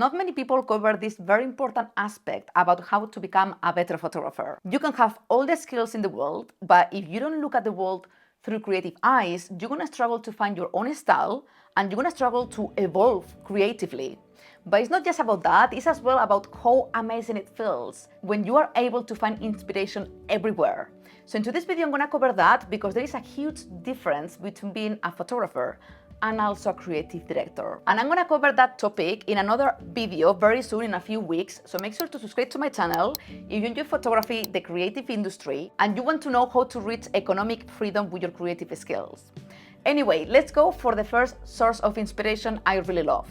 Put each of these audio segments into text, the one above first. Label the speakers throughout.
Speaker 1: Not many people cover this very important aspect about how to become a better photographer. You can have all the skills in the world, but if you don't look at the world through creative eyes, you're gonna struggle to find your own style and you're gonna struggle to evolve creatively. But it's not just about that, it's as well about how amazing it feels when you are able to find inspiration everywhere. So in today's video, I'm gonna cover that because there is a huge difference between being a photographer and also a creative director. And I'm gonna cover that topic in another video very soon, in a few weeks, so make sure to subscribe to my channel if you enjoy photography, the creative industry, and you want to know how to reach economic freedom with your creative skills. Anyway, let's go for the first source of inspiration I really love.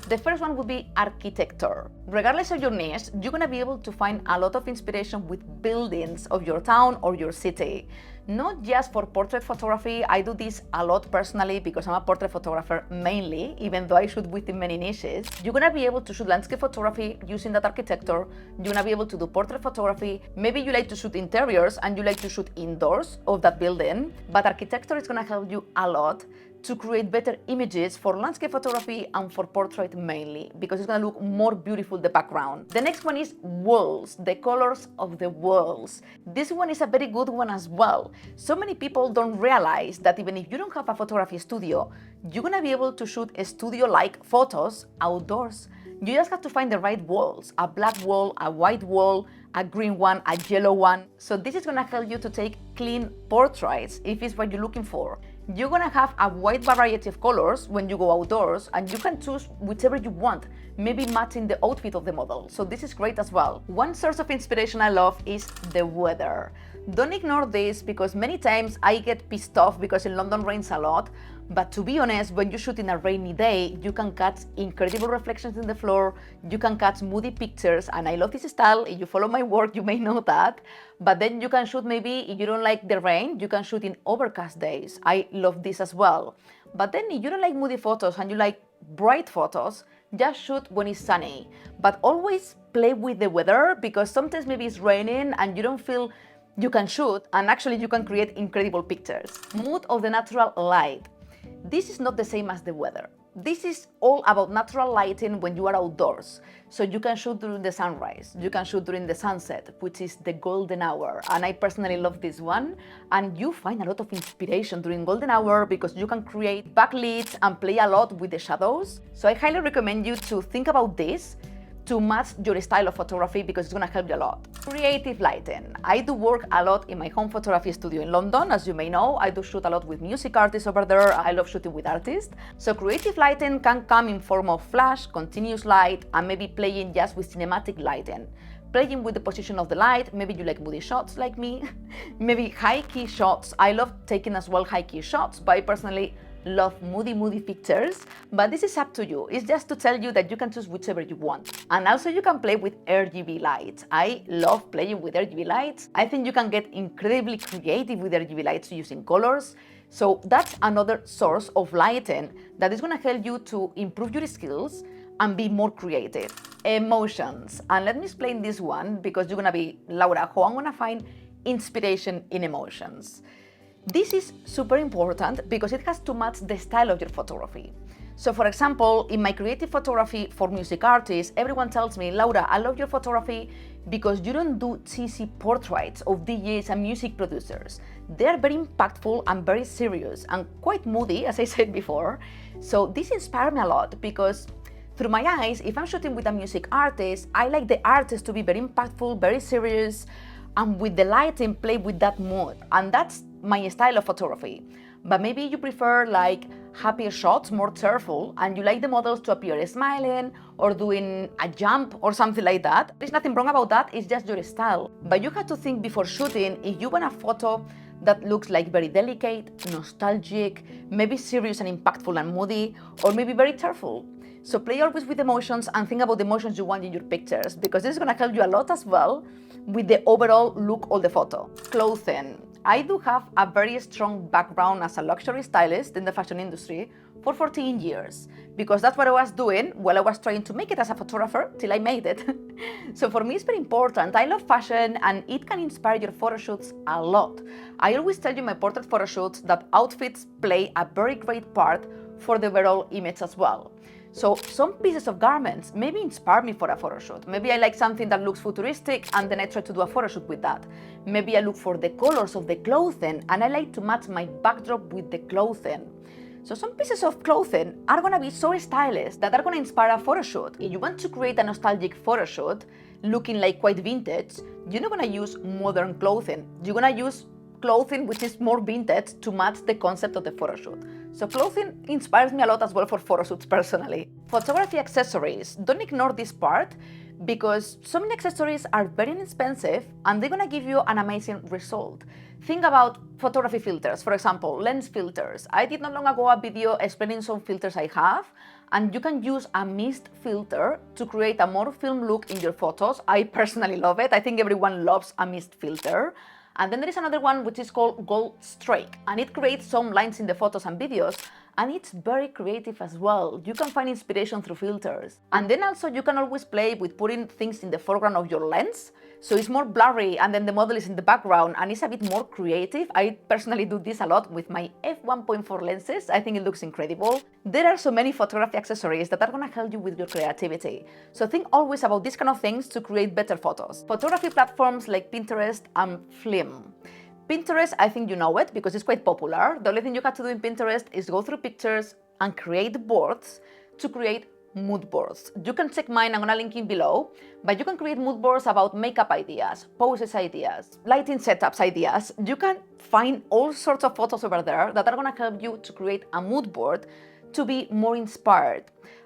Speaker 1: The first one would be architecture. Regardless of your niche, you're gonna be able to find a lot of inspiration with buildings of your town or your city. Not just for portrait photography, I do this a lot personally because I'm a portrait photographer mainly, even though I shoot within many niches. You're gonna be able to shoot landscape photography using that architecture. You're gonna be able to do portrait photography. Maybe you like to shoot interiors and you like to shoot indoors of that building, but architecture is gonna help you a lot to create better images for landscape photography and for portrait mainly, because it's gonna look more beautiful, the background. The next one is walls, the colors of the walls. This one is a very good one as well. So many people don't realize that even if you don't have a photography studio, you're gonna be able to shoot a studio-like photos outdoors. You just have to find the right walls, a black wall, a white wall, a green one, a yellow one. So this is gonna help you to take clean portraits if it's what you're looking for. You're gonna have a wide variety of colors when you go outdoors, and you can choose whichever you want, maybe matching the outfit of the model. So this is great as well. One source of inspiration I love is the weather. Don't ignore this because many times I get pissed off because in London rains a lot. But to be honest, when you shoot in a rainy day, you can catch incredible reflections in the floor, you can catch moody pictures, and I love this style. If you follow my work, you may know that. But then you can shoot, maybe if you don't like the rain, you can shoot in overcast days. I love this as well. But then if you don't like moody photos and you like bright photos, just shoot when it's sunny. But always play with the weather, because sometimes maybe it's raining and you don't feel you can shoot, and actually you can create incredible pictures. Mood of the natural light. This is not the same as the weather. This is all about natural lighting when you are outdoors. So you can shoot during the sunrise, you can shoot during the sunset, which is the golden hour. And I personally love this one. And you find a lot of inspiration during golden hour because you can create backlights and play a lot with the shadows. So I highly recommend you to think about this to match your style of photography, because it's gonna help you a lot. Creative lighting. I do work a lot in my home photography studio in London, as you may know. I do shoot a lot with music artists over there. I love shooting with artists. So creative lighting can come in form of flash, continuous light, and maybe playing just with cinematic lighting. Playing with the position of the light, maybe you like moody shots like me, maybe high-key shots. I love taking as well high-key shots, but I personally love moody pictures, but this is up to you. It's just to tell you that you can choose whichever you want. And also you can play with RGB lights. I love playing with RGB lights. I think you can get incredibly creative with RGB lights using colors. So that's another source of lighting that is going to help you to improve your skills and be more creative. Emotions. And let me explain this one, because you're going to be, Laura, how I'm going to find inspiration in emotions. This is super important because it has to match the style of your photography. So for example, in my creative photography for music artists, everyone tells me, Laura, I love your photography because you don't do cheesy portraits of DJs and music producers. They're very impactful and very serious and quite moody, as I said before. So this inspired me a lot because through my eyes, if I'm shooting with a music artist, I like the artist to be very impactful, very serious, and with the lighting play with that mood. And that's my style of photography. But maybe you prefer like happier shots, more cheerful, and you like the models to appear smiling or doing a jump or something like that. There's nothing wrong about that, it's just your style. But you have to think before shooting if you want a photo that looks like very delicate, nostalgic, maybe serious and impactful and moody, or maybe very cheerful. So play always with emotions and think about the emotions you want in your pictures, because this is going to help you a lot as well with the overall look of the photo. Clothing. I do have a very strong background as a luxury stylist in the fashion industry for 14 years, because that's what I was doing while I was trying to make it as a photographer till I made it. So for me it's very important. I love fashion and it can inspire your photo shoots a lot. I always tell you in my portrait photo shoots that outfits play a very great part for the overall image as well. So some pieces of garments maybe inspire me for a photo shoot. Maybe I like something that looks futuristic and then I try to do a photo shoot with that. Maybe I look for the colors of the clothing and I like to match my backdrop with the clothing. So some pieces of clothing are going to be so stylish that are going to inspire a photo shoot. If you want to create a nostalgic photo shoot looking like quite vintage, you're not going to use modern clothing. You're going to use clothing which is more vintage to match the concept of the photo shoot. So clothing inspires me a lot as well for photo shoots personally. Photography accessories, don't ignore this part because so many accessories are very inexpensive and they're gonna give you an amazing result. Think about photography filters, for example, lens filters. I did not long ago a video explaining some filters I have, and you can use a mist filter to create a more film look in your photos. I personally love it. I think everyone loves a mist filter. And then there is another one which is called Gold Streak, and it creates some lines in the photos and videos, and it's very creative as well. You can find inspiration through filters. And then also you can always play with putting things in the foreground of your lens, so it's more blurry and then the model is in the background and it's a bit more creative. I personally do this a lot with my f1.4 lenses. I think it looks incredible. There are so many photography accessories that are gonna help you with your creativity. So think always about these kind of things to create better photos. Photography platforms like Pinterest and Flim. Pinterest, I think you know it because it's quite popular. The only thing you have to do in Pinterest is go through pictures and create boards to create mood boards. You can check mine, I'm gonna link in below, but you can create mood boards about makeup ideas, poses ideas, lighting setups ideas. You can find all sorts of photos over there that are gonna help you to create a mood board to be more inspired.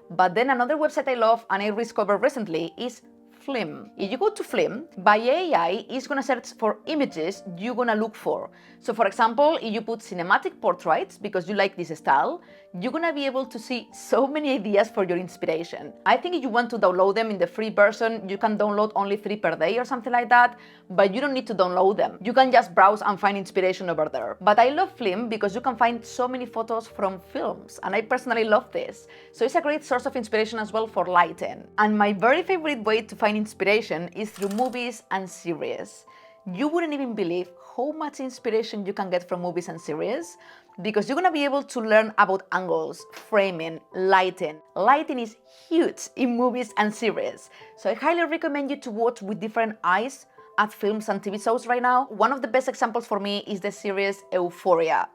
Speaker 1: But then another website I love and I discovered recently is Flim. If you go to Flim, by AI is gonna search for images you're gonna look for. So for example, if you put cinematic portraits because you like this style, you're gonna be able to see so many ideas for your inspiration. I think if you want to download them in the free version, you can download only 3 per day or something like that, but you don't need to download them. You can just browse and find inspiration over there. But I love Flim because you can find so many photos from films, and I personally love this. So it's a great source of inspiration as well for lighting. And my very favorite way to find inspiration is through movies and series. You wouldn't even believe how much inspiration you can get from movies and series because you're gonna be able to learn about angles, framing, lighting. Lighting is huge in movies and series. So I highly recommend you to watch with different eyes at films and TV shows right now. One of the best examples for me is the series Euphoria.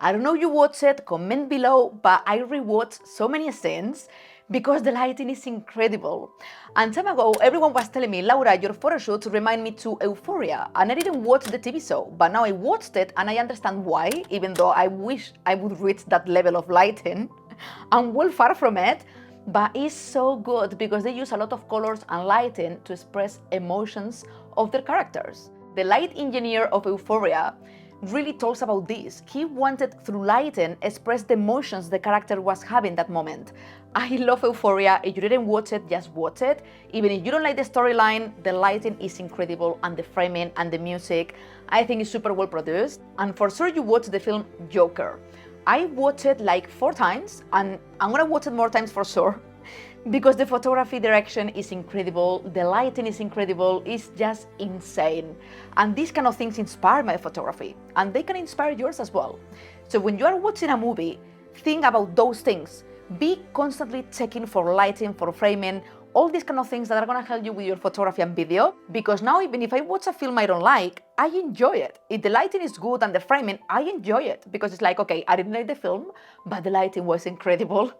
Speaker 1: I don't know if you watch it, comment below, but I rewatched so many scenes because the lighting is incredible. And time ago, everyone was telling me, Laura, your photo shoots remind me to Euphoria, and I didn't watch the TV show, but now I watched it and I understand why, even though I wish I would reach that level of lighting. I'm well far from it, but it's so good because they use a lot of colors and lighting to express emotions of their characters. The light engineer of Euphoria really talks about this. He wanted, through lighting, express the emotions the character was having that moment. I love Euphoria. If you didn't watch it, just watch it. Even if you don't like the storyline, the lighting is incredible and the framing and the music, I think is super well produced. And for sure you watched the film Joker. I watched it like 4 times and I'm gonna watch it more times for sure because the photography direction is incredible, the lighting is incredible, it's just insane. And these kind of things inspire my photography and they can inspire yours as well. So when you are watching a movie, think about those things. Be constantly checking for lighting, for framing, all these kind of things that are gonna help you with your photography and video, because now even if I watch a film I don't like, I enjoy it. If the lighting is good and the framing, I enjoy it, because it's like, okay, I didn't like the film, but the lighting was incredible.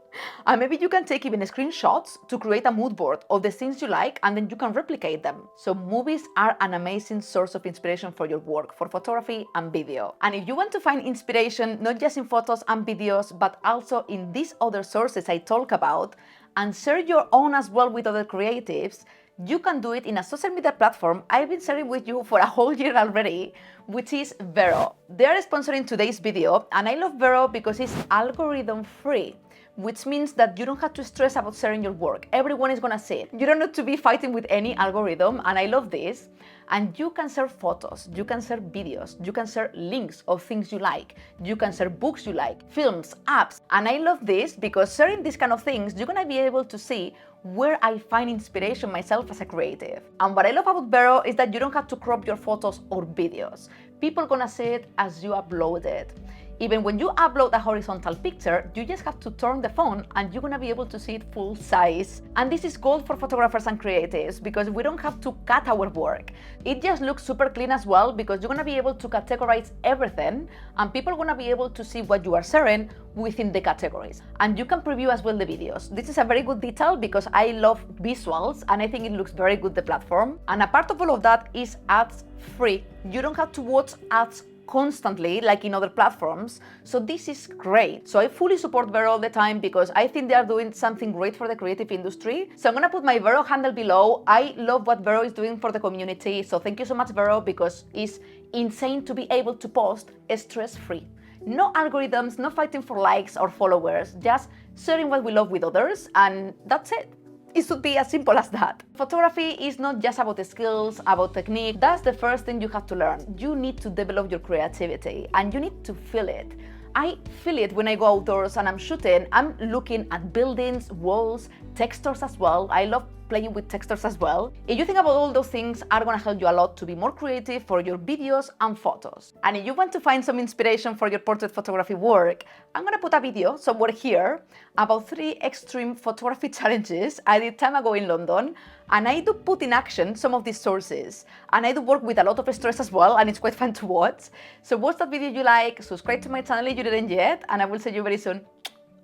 Speaker 1: And maybe you can take even screenshots to create a mood board of the scenes you like, and then you can replicate them. So movies are an amazing source of inspiration for your work, for photography and video. And if you want to find inspiration, not just in photos and videos, but also in these other sources I talk about, and share your own as well with other creatives, you can do it in a social media platform I've been sharing with you for a whole year already, which is Vero. They are sponsoring today's video, and I love Vero because it's algorithm free, which means that you don't have to stress about sharing your work. Everyone is gonna see it. You don't need to be fighting with any algorithm, and I love this. And you can share photos, you can share videos, you can share links of things you like, you can share books you like, films, apps. And I love this because sharing these kind of things, you're gonna be able to see where I find inspiration myself as a creative. And what I love about Vero is that you don't have to crop your photos or videos. People are gonna see it as you upload it. Even when you upload a horizontal picture, you just have to turn the phone and you're gonna be able to see it full size. And this is gold for photographers and creatives because we don't have to cut our work. It just looks super clean as well because you're gonna be able to categorize everything and people are gonna be able to see what you are sharing within the categories. And you can preview as well the videos. This is a very good detail because I love visuals and I think it looks very good, the platform. And a part of all of that is ads free. You don't have to watch ads constantly like in other platforms, so this is great. So I fully support Vero all the time because I think they are doing something great for the creative industry. So I'm gonna put my Vero handle below. I love what Vero is doing for the community, so thank you so much, Vero, because it's insane to be able to post stress-free. No algorithms, no fighting for likes or followers, just sharing what we love with others, and that's it. It should be as simple as that. Photography is not just about the skills, about technique. That's the first thing you have to learn. You need to develop your creativity and you need to feel it. I feel it when I go outdoors and I'm shooting. I'm looking at buildings, walls, textures as well. I love playing with textures as well. If you think about all those things are gonna help you a lot to be more creative for your videos and photos. And if you want to find some inspiration for your portrait photography work, I'm gonna put a video somewhere here about 3 extreme photography challenges I did time ago in London. And I do put in action some of these sources. And I do work with a lot of stress as well, and it's quite fun to watch. So watch that video if you like, subscribe to my channel if you didn't yet, and I will see you very soon.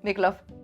Speaker 1: Big love.